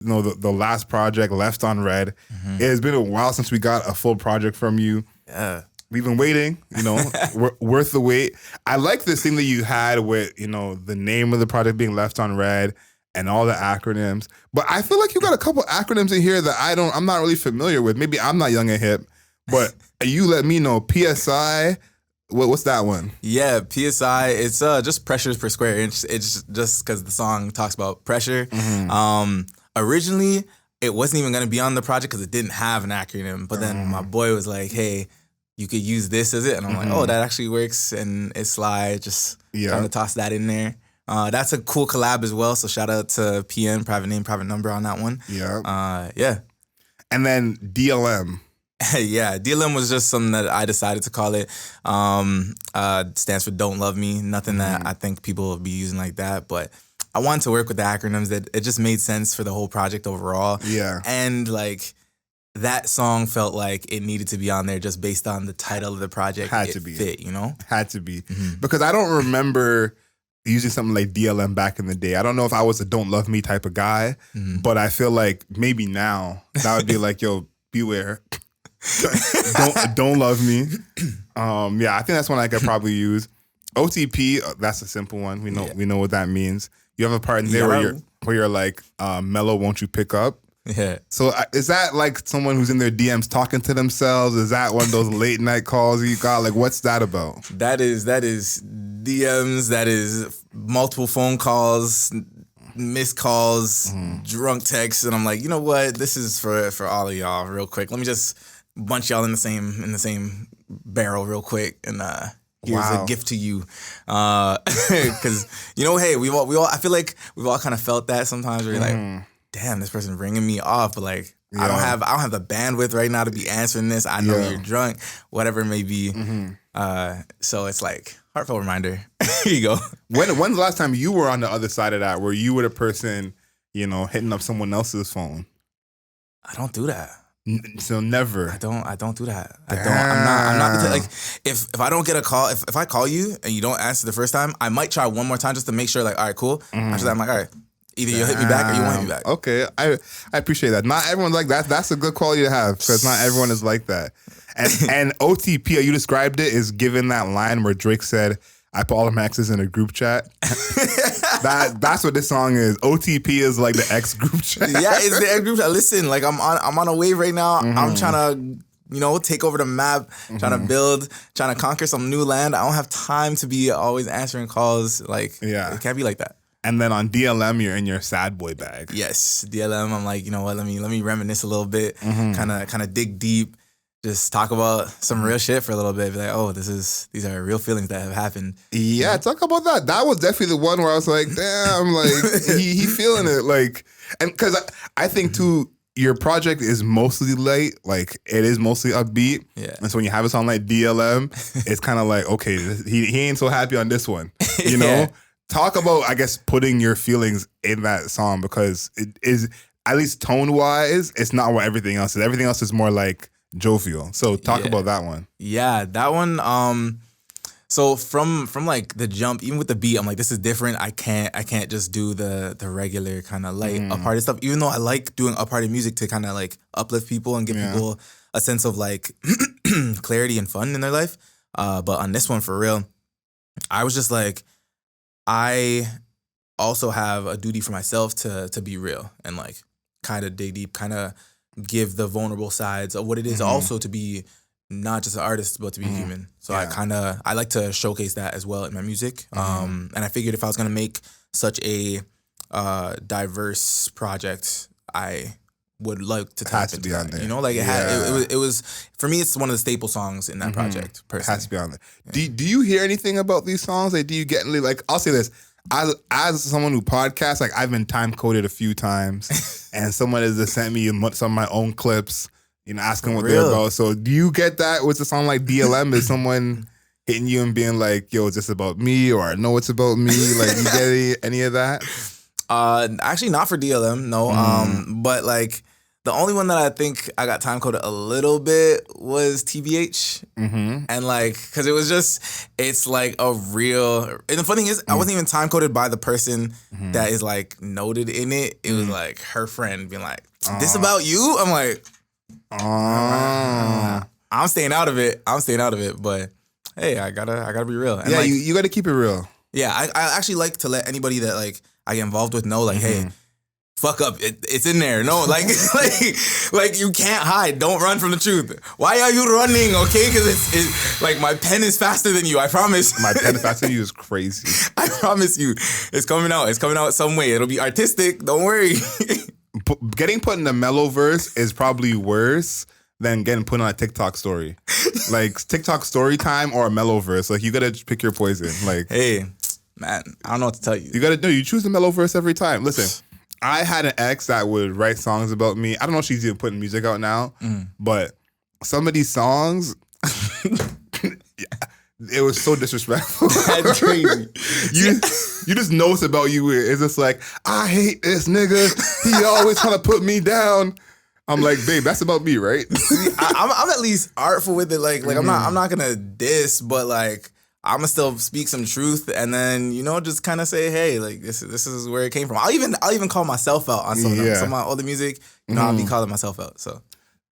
the last project, Left on Red. It has been a while since we got a full project from you. Yeah. We've been waiting, worth the wait. I like this thing that you had with, the name of the project being Left on Red and all the acronyms. But I feel like you got a couple acronyms in here that I'm not really familiar with. Maybe I'm not young and hip, but you let me know. PSI, what's that one? Yeah, PSI, it's just pressures per square inch. It's just because the song talks about pressure. Originally, it wasn't even going to be on the project because it didn't have an acronym. But then my boy was like, hey, you could use this as it. And I'm like, oh, that actually works. And it's slide, just trying to toss that in there. That's a cool collab as well. So shout out to PN, private name, private number on that one. Yeah. And then DLM. Yeah, DLM was just something that I decided to call it. Stands for Don't Love Me. Nothing that I think people will be using like that. But I wanted to work with the acronyms that it just made sense for the whole project overall. Yeah. And like that song felt like it needed to be on there just based on the title of the project. Had to be. Fit, Had to be. Because I don't remember using something like DLM back in the day. I don't know if I was a Don't Love Me type of guy, but I feel like maybe now that would be like, yo, beware. don't love me. Yeah, I think that's one I could probably use. OTP, that's a simple one. We know what that means. You have a part in there where you're like, Mellow, won't you pick up? Yeah. So is that like someone who's in their DMs talking to themselves? Is that one of those late night calls you got? Like, what's that about? That is DMs. That is multiple phone calls, missed calls, drunk texts, and I'm like, you know what? This is for all of y'all, real quick. Let me just bunch y'all in the same barrel, real quick, and here's a gift to you, because hey, we all. I feel like we've all kind of felt that sometimes. Where you're like, damn, this person's ringing me off, but like I don't have the bandwidth right now to be answering this. I know you're drunk, whatever it may be. So it's like heartfelt reminder. Here you go. When's the last time you were on the other side of that, where you were the person, hitting up someone else's phone? I don't do that. So never. I don't do that. I'm not like if I don't get a call, if I call you and you don't answer the first time, I might try one more time just to make sure, like, all right, cool. After that, I'm like, all right, either you'll hit me back or you won't hit me back. Okay, I appreciate that. Not everyone's like that. That's a good quality to have, because not everyone is like that. And OTP, you described it, is given that line where Drake said, I put all of my exes in a group chat. That's what this song is. OTP is like the ex group chat. Yeah, it's the ex group chat. Listen, like I'm on a wave right now. I'm trying to take over the map, trying to build, trying to conquer some new land. I don't have time to be always answering calls. Like, it can't be like that. And then on DLM, you're in your sad boy bag. Yes, DLM. I'm like, you know what? Let me reminisce a little bit. Kind of dig deep. Just talk about some real shit for a little bit. Be like, oh, these are real feelings that have happened. Yeah, talk about that. That was definitely the one where I was like, damn, like he feeling it, like, and because I think too, your project is mostly light, like it is mostly upbeat. Yeah. And so when you have a song like DLM, it's kind of like, okay, he ain't so happy on this one, you know. Yeah. Talk about, I guess, putting your feelings in that song, because it is, at least tone wise, it's not what everything else is. Everything else is more like jovial. So talk about that one. Yeah, that one. So from like the jump, even with the beat, I'm like, this is different. I can't just do the regular kind of light up-hearted stuff. Even though I like doing up-hearted music to kind of like uplift people and give people a sense of like clarity and fun in their life. But on this one, for real, I was just like, I also have a duty for myself to be real and like kind of dig deep, kind of give the vulnerable sides of what it is also to be not just an artist, but to be human. So I like to showcase that as well in my music. And I figured if I was going to make such a diverse project, I would like to tap into that. There. You know, like it was for me, it's one of the staple songs in that project. Personally. It has to be on there. Yeah. Do you hear anything about these songs? Like, do you get like, I'll say this. As someone who podcasts, like I've been time coded a few times, and someone has just sent me some of my own clips, asking what they're about. So do you get that with a song like DLM? Is someone hitting you and being like, yo, is this about me? Or I know it's about me? Like, you get any of that? Actually not for DLM, no. But like The only one that I think I got time coded a little bit was TBH. And like, cause it was just, it's like a real, and the funny thing is, I wasn't even time coded by the person that is like noted in it. It was like her friend being like, this about you? I'm like, I'm staying out of it. But hey, I gotta be real. And yeah, like, you gotta keep it real. Yeah, I actually like to let anybody that like I get involved with know, like, hey, fuck up, it's in there. No, like you can't hide. Don't run from the truth. Why are you running? Okay, because it's like my pen is faster than you. I promise. My pen faster than you is crazy. I promise you, it's coming out. It's coming out some way. It'll be artistic. Don't worry. Getting put in the mellow verse is probably worse than getting put on a TikTok story. Like TikTok story time or a mellow verse. Like you gotta pick your poison. Like, hey, man, I don't know what to tell you. You gotta do. You choose the mellow verse every time. Listen, I had an ex that would write songs about me. I don't know if she's even putting music out now, but some of these songs, it was so disrespectful. That's crazy. You just know it's about you. It's just like, I hate this nigga. He always trying to put me down. I'm like, babe, that's about me, right? See, I'm at least artful with it. Like I'm not gonna diss, but like I'm gonna still speak some truth, and then just kind of say, hey, like this is where it came from. I'll even call myself out on some of my older music. I'll be calling myself out. So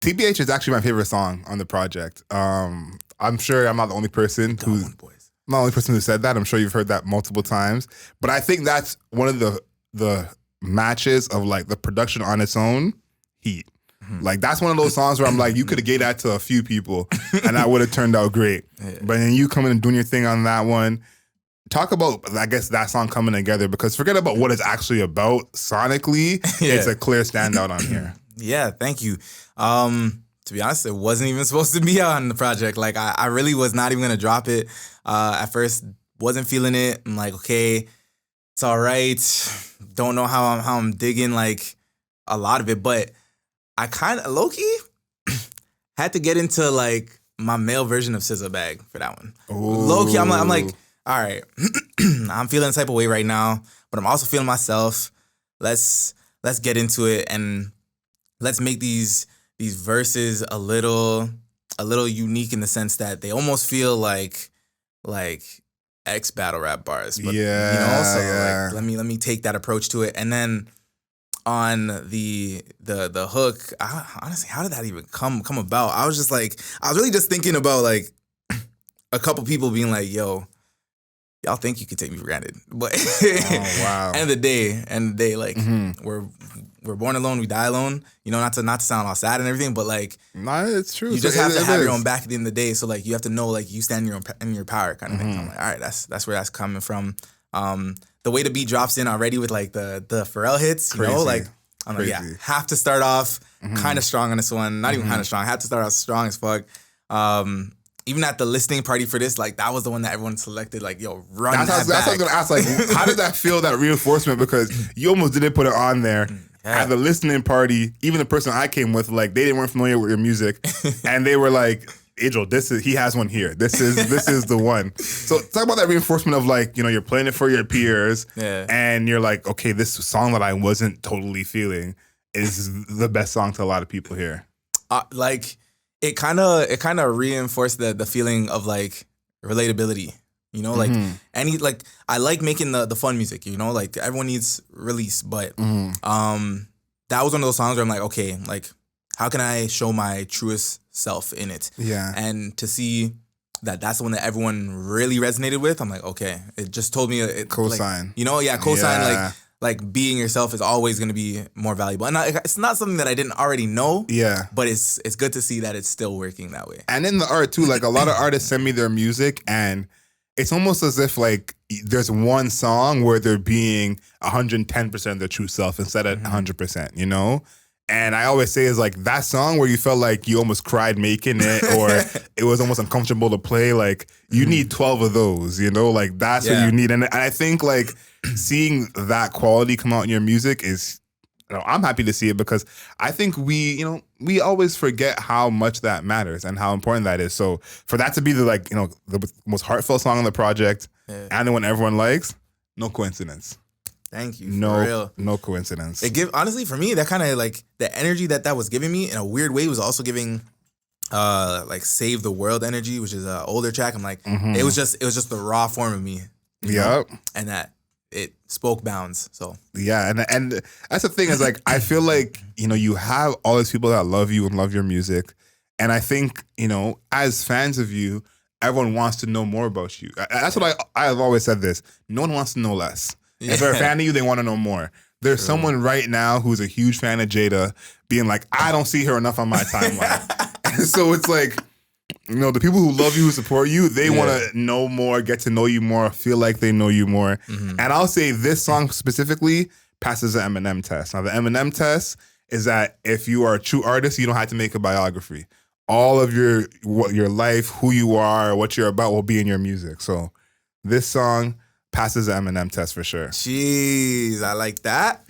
TBH is actually my favorite song on the project. I'm sure I'm not the only person who said that. I'm sure you've heard that multiple times. But I think that's one of the matches of like the production on its own, heat. Like that's one of those songs where I'm like, you could have gave that to a few people and that would have turned out great. But then you coming and doing your thing on that one. Talk about, I guess, that song coming together, because forget about what it's actually about sonically. It's a clear standout on here. Yeah, thank you. To be honest, it wasn't even supposed to be on the project. Like I really was not even gonna drop it. At first, wasn't feeling it. I'm like, okay, it's all right. Don't know how I'm digging like a lot of it, but I kind of low-key had to get into like my male version of Scissor Bag for that one. Low-key, I'm like, all right, I'm feeling the type of way right now, but I'm also feeling myself. Let's get into it and let's make these verses a little unique in the sense that they almost feel like ex battle rap bars. But like, let me take that approach to it, and then on the hook, honestly, how did that even come about? I was really just thinking about like a couple people being like, yo, y'all think you can take me for granted, but wow. end of the day, like we're born alone, we die alone. Not to sound all sad and everything, but like, no, it's true. You just have to have your own back at the end of the day. So like, you have to know like you stand in your power kind of thing. So I'm like, all right, that's where that's coming from. The way the beat drops in already with like the Pharrell hits, like I'm like, yeah, have to start off kind of strong on this one. Not even kind of strong. Have to start off strong as fuck. Even at the listening party for this, like that was the one that everyone selected. Like, yo, run that's what I was gonna ask. Like, how did that feel? That reinforcement, because you almost didn't put it on there. Yeah. At the listening party, even the person I came with, like they weren't familiar with your music, and they were like, Angel, he has one here. This is the one. So talk about that reinforcement of like, you're playing it for your peers, and you're like, okay, this song that I wasn't totally feeling is the best song to a lot of people here. Like it kind of reinforced the feeling of like relatability. Like I like making the fun music. Like everyone needs release, but that was one of those songs where I'm like, okay, like how can I show my truest self in it? Yeah. And to see that that's the one that everyone really resonated with, I'm like, okay, it just told me cosign. Like, cosign. Yeah. Like being yourself is always going to be more valuable. And it's not something that I didn't already know. Yeah. But it's good to see that it's still working that way. And in the art too, like a lot of artists send me their music and it's almost as if like there's one song where they're being 110% their true self instead of 100%, And I always say is like that song where you felt like you almost cried making it or it was almost uncomfortable to play. Like you need 12 of those, like that's what you need. And I think like seeing that quality come out in your music is, I'm happy to see it because I think we always forget how much that matters and how important that is. So for that to be the most heartfelt song on the project and the one everyone likes, no coincidence. Thank you. For real. No coincidence. Honestly, for me, that kind of like the energy that was giving me in a weird way was also giving like Save the World energy, which is an older track. I'm like, it was just the raw form of me. Yeah. And that it spoke bounds. So yeah, and that's the thing is like I feel like, you know, you have all these people that love you and love your music. And I think, you know, as fans of you, everyone wants to know more about you. That's what I've always said this. No one wants to know less. Yeah. If they're a fan of you, they want to know more. There's someone right now who's a huge fan of Jada being like, I don't see her enough on my timeline. And so it's like, you know, the people who love you, who support you, they want to know more, get to know you more, feel like they know you more. And I'll say this song specifically passes the Eminem test. Now, the Eminem test is that if you are a true artist, you don't have to make a biography. All of your life, who you are, what you're about will be in your music. So this song passes the Eminem test for sure. Jeez, I like that.